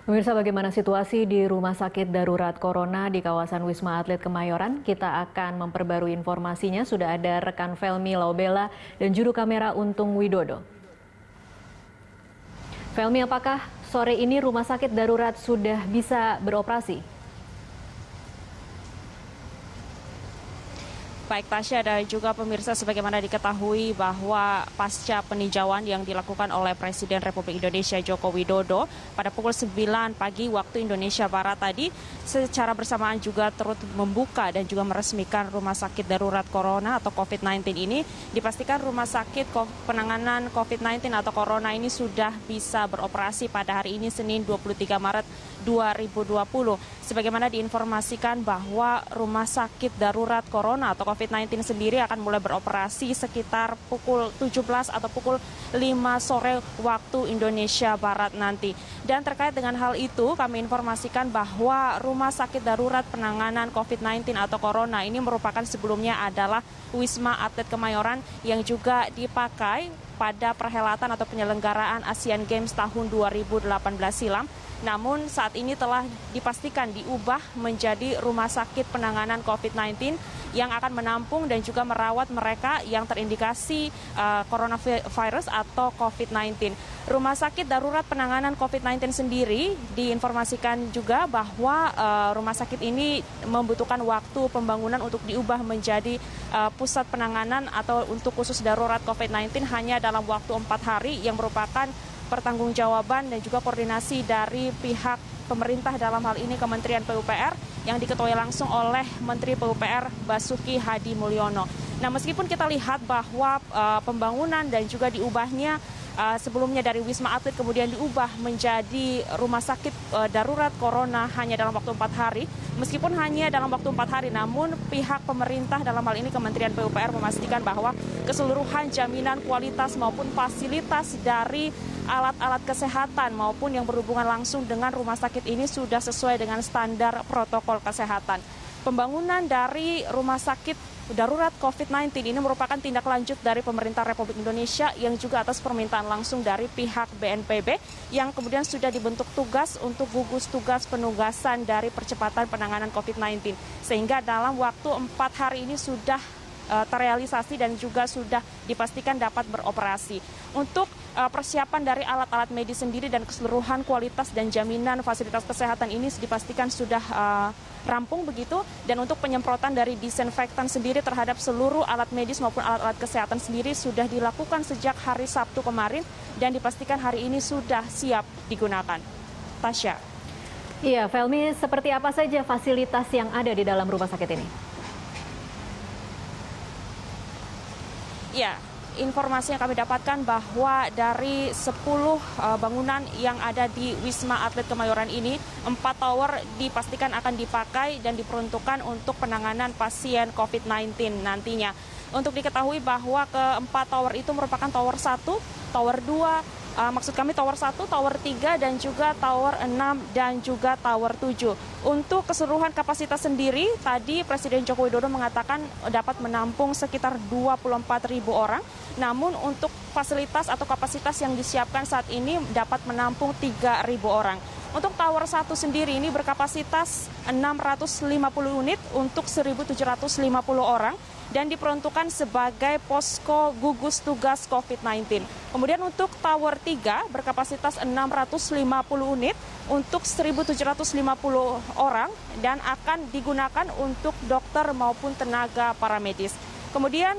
Pemirsa, bagaimana situasi di Rumah Sakit Darurat Corona di kawasan Wisma Atlet Kemayoran? Kita akan memperbarui informasinya. Sudah ada rekan Felmi Laubela dan juru kamera Untung Widodo. Felmi, apakah sore ini Rumah Sakit Darurat sudah bisa beroperasi? Baik Tasya dan juga pemirsa, sebagaimana diketahui bahwa pasca peninjauan yang dilakukan oleh Presiden Republik Indonesia Joko Widodo pada pukul 9 pagi waktu Indonesia Barat tadi, secara bersamaan juga turut membuka dan juga meresmikan Rumah Sakit Darurat Corona atau COVID-19 ini. Dipastikan Rumah Sakit Penanganan COVID-19 atau Corona ini sudah bisa beroperasi pada hari ini Senin 23 Maret 2020. Sebagaimana diinformasikan bahwa Rumah Sakit Darurat Corona atau COVID-19 sendiri akan mulai beroperasi sekitar pukul 17 atau pukul 5 sore waktu Indonesia Barat nanti. Dan terkait dengan hal itu, kami informasikan bahwa Rumah Sakit Darurat Penanganan COVID-19 atau Corona ini merupakan sebelumnya adalah Wisma Atlet Kemayoran yang juga dipakai pada perhelatan atau penyelenggaraan Asian Games tahun 2018 silam. Namun saat ini telah dipastikan diubah menjadi Rumah Sakit Penanganan COVID-19 yang akan menampung dan juga merawat mereka yang terindikasi coronavirus atau COVID-19. Rumah Sakit Darurat Penanganan COVID-19 sendiri diinformasikan juga bahwa rumah sakit ini membutuhkan waktu pembangunan untuk diubah menjadi pusat penanganan atau untuk khusus darurat COVID-19 hanya dalam waktu 4 hari yang merupakan pertanggungjawaban dan juga koordinasi dari pihak pemerintah, dalam hal ini Kementerian PUPR yang diketuai langsung oleh Menteri PUPR Basuki Hadi Mulyono. Nah, meskipun kita lihat bahwa pembangunan dan juga diubahnya sebelumnya dari Wisma Atlet kemudian diubah menjadi Rumah Sakit Darurat Corona hanya dalam waktu 4 hari. Meskipun hanya dalam waktu 4 hari, namun pihak pemerintah dalam hal ini Kementerian PUPR memastikan bahwa keseluruhan jaminan kualitas maupun fasilitas dari alat-alat kesehatan maupun yang berhubungan langsung dengan rumah sakit ini sudah sesuai dengan standar protokol kesehatan. Pembangunan dari Rumah Sakit Darurat COVID-19 ini merupakan tindak lanjut dari pemerintah Republik Indonesia yang juga atas permintaan langsung dari pihak BNPB yang kemudian sudah dibentuk tugas untuk gugus tugas penugasan dari percepatan penanganan COVID-19. Sehingga dalam waktu 4 hari ini sudah terrealisasi dan juga sudah dipastikan dapat beroperasi. Untuk persiapan dari alat-alat medis sendiri dan keseluruhan kualitas dan jaminan fasilitas kesehatan ini dipastikan sudah rampung begitu, dan untuk penyemprotan dari disinfektan sendiri terhadap seluruh alat medis maupun alat-alat kesehatan sendiri sudah dilakukan sejak hari Sabtu kemarin dan dipastikan hari ini sudah siap digunakan. Tasya. Iya, Felmi, seperti apa saja fasilitas yang ada di dalam rumah sakit ini? Ya, informasi yang kami dapatkan bahwa dari 10 bangunan yang ada di Wisma Atlet Kemayoran ini, 4 tower dipastikan akan dipakai dan diperuntukkan untuk penanganan pasien COVID-19 nantinya. Untuk diketahui bahwa keempat tower itu merupakan tower 1, tower 2, maksud kami tower 1, tower 3, dan juga tower 6, dan juga tower 7. Untuk keseluruhan kapasitas sendiri, tadi Presiden Joko Widodo mengatakan dapat menampung sekitar 24.000 orang. Namun untuk fasilitas atau kapasitas yang disiapkan saat ini dapat menampung 3.000 orang. Untuk tower 1 sendiri ini berkapasitas 650 unit untuk 1.750 orang dan diperuntukkan sebagai posko gugus tugas COVID-19. Kemudian untuk tower 3 berkapasitas 650 unit untuk 1.750 orang dan akan digunakan untuk dokter maupun tenaga paramedis. Kemudian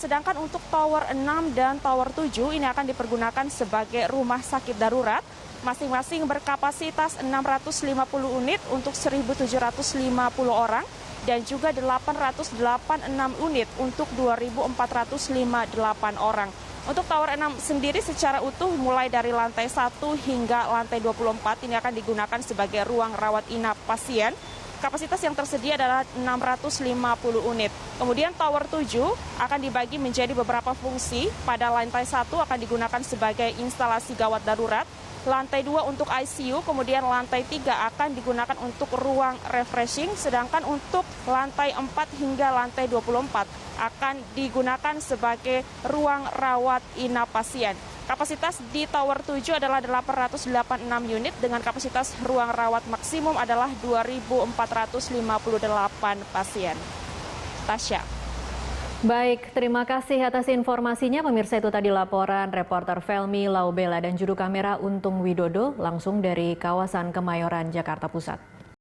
sedangkan untuk tower 6 dan tower 7 ini akan dipergunakan sebagai rumah sakit darurat. Masing-masing berkapasitas 650 unit untuk 1.750 orang dan juga 886 unit untuk 2.458 orang. Untuk tower 6 sendiri secara utuh mulai dari lantai 1 hingga lantai 24 ini akan digunakan sebagai ruang rawat inap pasien. Kapasitas yang tersedia adalah 650 unit. Kemudian tower 7 akan dibagi menjadi beberapa fungsi. Pada lantai 1 akan digunakan sebagai instalasi gawat darurat. Lantai 2 untuk ICU, kemudian lantai 3 akan digunakan untuk ruang refreshing, sedangkan untuk lantai 4 hingga lantai 24 akan digunakan sebagai ruang rawat inap pasien. Kapasitas di Tower 7 adalah 886 unit dengan kapasitas ruang rawat maksimum adalah 2.458 pasien. Tasya. Baik, terima kasih atas informasinya. Pemirsa, itu tadi laporan reporter Felmi Laubela dan juru kamera Untung Widodo langsung dari kawasan Kemayoran, Jakarta Pusat.